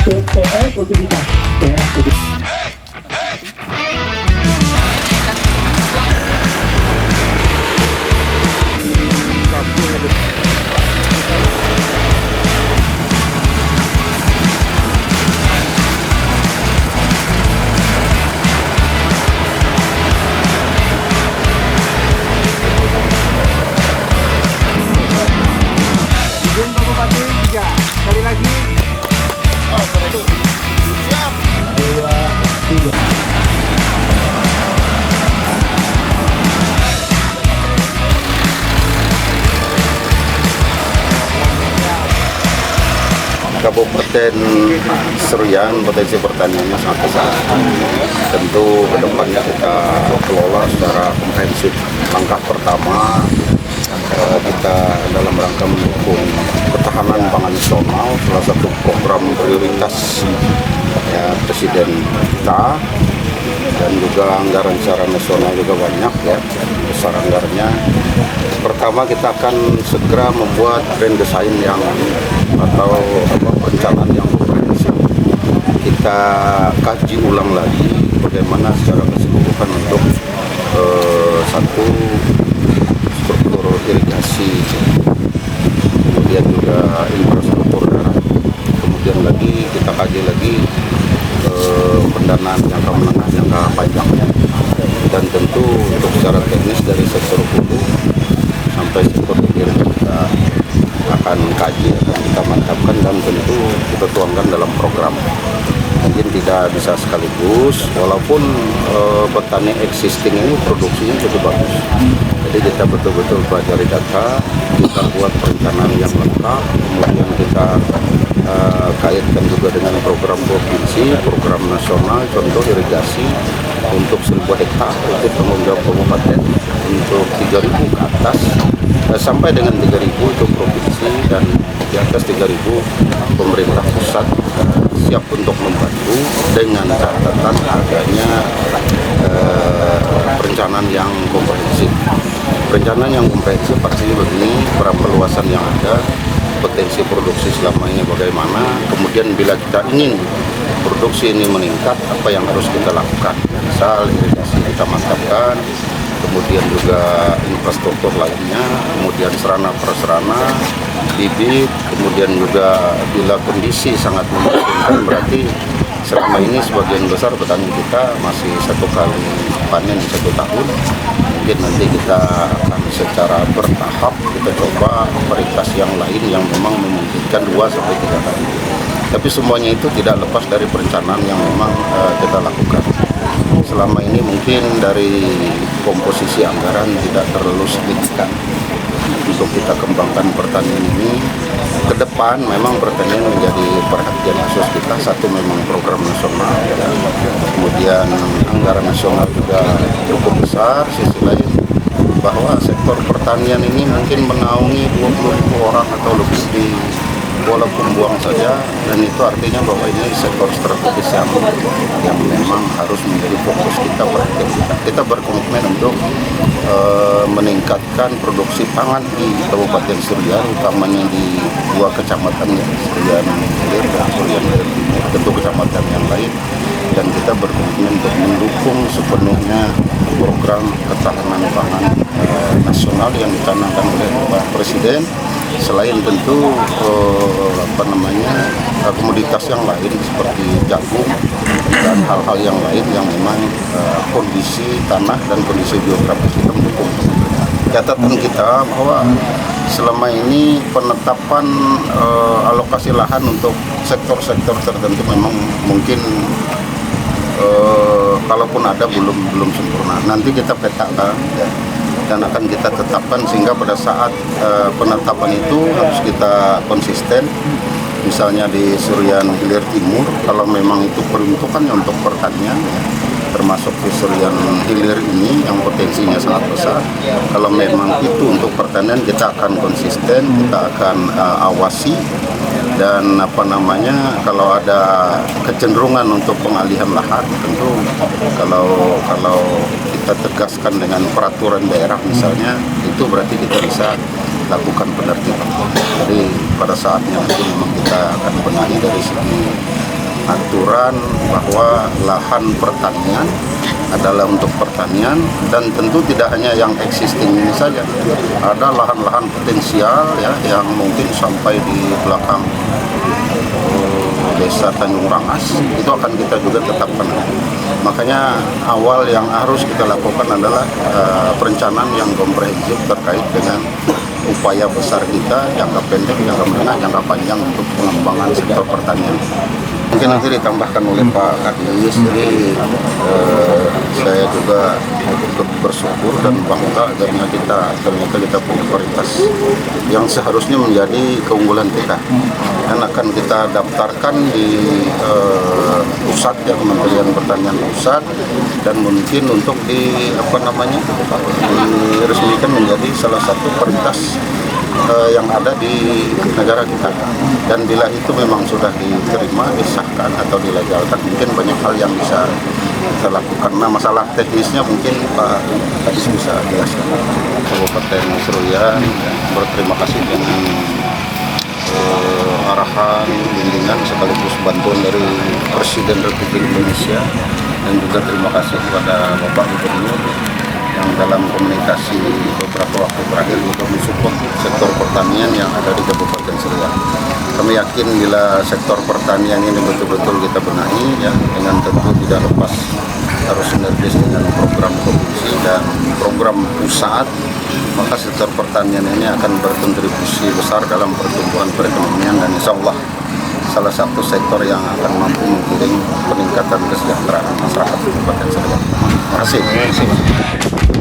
PPL Utilitas Daerah Kudus. Sekali lagi. Siap. 2, 3. Kabupaten Seruyan potensi pertaniannya sangat besar. Tentu kedepannya kita kelola secara komprehensif. Langkah pertama kita dalam rangka mendukung ketahanan pangan nasional, salah satu program prioritas ya, Presiden kita, dan juga anggaran secara nasional juga banyak ya, besar anggarannya. Pertama kita akan segera membuat grand design yang atau perencanaan yang komprehensif. Kita kaji ulang lagi bagaimana secara keseluruhan untuk satu struktur irigasi, kemudian juga infrastruktur darat, kemudian lagi kita kaji lagi pendanaan jangka menengah, jangka panjangnya, dan tentu untuk secara teknis dari sektor hulu sampai sektor hilir kita akan kaji, akan kita mantapkan dan tentu kita tuangkan dalam program. Mungkin tidak bisa sekaligus, walaupun petani existing ini produksinya cukup bagus. Jadi kita betul-betul pelajari data, kita buat perencanaan yang lengkap, kemudian kita kaitkan juga dengan program provinsi, program nasional, contoh irigasi untuk 1.000 hektar, itu tanggung jawab kabupaten, untuk 3.000 ke atas, sampai dengan 3.000 itu provinsi, dan di atas 3.000 pemerintah pusat siap untuk membantu dengan catatan adanya perencanaan yang komprehensif. Perencanaan yang komprehensif pastinya begini, berapa luasan yang ada, potensi produksi selama ini bagaimana, kemudian bila kita ingin produksi ini meningkat, apa yang harus kita lakukan. Misal irigasi kita mantapkan, kemudian juga infrastruktur lainnya, kemudian sarana prasarana, bibit, kemudian juga bila kondisi sangat memungkinkan, berarti selama ini sebagian besar petani kita masih 1 kali panen 1 tahun. Mungkin nanti kita akan secara bertahap kita coba varietas yang lain yang memang memungkinkan 2-3 kali. Tapi semuanya itu tidak lepas dari perencanaan yang memang kita lakukan. Selama ini mungkin dari komposisi anggaran tidak terlalu signifikan untuk kita kembangkan pertanian ini. Ke depan memang pertanian menjadi perhatian khusus kita. Satu memang program nasional, ya. Kemudian anggaran nasional juga cukup besar. Sisi lain bahwa sektor pertanian ini mungkin menaungi 20.000 orang atau lebih di Pulau Pembuang saja, dan itu artinya bahwa ini sektor strategis yang memang harus menjadi fokus kita, perhatian kita. Kita berkomitmen untuk meningkatkan produksi pangan di Kabupaten Seruyan, utamanya di 2 kecamatan ya, Seruyan Hilir dan Seruyan Hilir Timur, tentu kecamatan yang lain, dan kita berkomitmen untuk mendukung sepenuhnya program ketahanan pangan nasional yang dicanangkan oleh Pak Presiden. Selain tentu komoditas yang lain seperti jagung dan hal-hal yang lain yang memang kondisi tanah dan kondisi geografis kita mendukung. Catatan kita bahwa selama ini penetapan alokasi lahan untuk sektor-sektor tertentu memang mungkin kalaupun ada belum sempurna. Nanti kita petakan ya, dan akan kita tetapkan sehingga pada saat penetapan itu harus kita konsisten. Misalnya di Seruyan Hilir Timur, kalau memang itu peruntukannya untuk pertanian, termasuk di Seruyan Hilir ini yang potensinya sangat besar, kalau memang itu untuk pertanian, kita akan konsisten, kita akan awasi, dan kalau ada kecenderungan untuk pengalihan lahan, tentu kalau kita tegaskan dengan peraturan daerah misalnya, itu berarti kita bisa lakukan penertiban. Jadi pada saatnya nanti memang kita akan benahi dari segi aturan bahwa lahan pertanian adalah untuk pertanian, dan tentu tidak hanya yang existing ini saja, ada lahan-lahan potensial ya yang mungkin sampai di belakang desa Tanjung Rangas itu akan kita juga tetapkan. Makanya awal yang harus kita lakukan adalah perencanaan yang komprehensif terkait dengan upaya besar kita jangka pendek, jangka menengah, jangka panjang untuk pengembangan sektor pertanian. Mungkin nanti ditambahkan oleh Pak Kadis. Jadi saya juga ikut bersyukur dan bangga akhirnya kita punya kualitas yang seharusnya menjadi keunggulan kita, dan akan kita daftarkan di pusat ya, Kementerian Pertanian Pusat, dan mungkin untuk diresmikan menjadi salah satu kualitas yang ada di negara kita. Dan bila itu memang sudah diterima, disahkan atau dilegalkan, mungkin banyak hal yang bisa kita lakukan. Nah, masalah teknisnya mungkin Pak Kadis bisa jelaskan. Kabupaten Seruyan berterima kasih dengan arahan, bimbingan sekaligus bantuan dari Presiden Republik Indonesia, dan juga terima kasih kepada Bapak Gubernur yang dalam komunikasi beberapa waktu terakhir juga mensupport sektor pertanian yang ada di Kabupaten Seruyan. Kami yakin bila sektor pertanian ini betul-betul kita benahi ya, dengan tentu tidak lepas harus sinergis dengan program provinsi dan program pusat, maka sektor pertanian ini akan berkontribusi besar dalam pertumbuhan perekonomian, dan insya Allah salah satu sektor yang akan mampu menggiring peningkatan kesejahteraan masyarakat Kabupaten Seruyan. Terima kasih.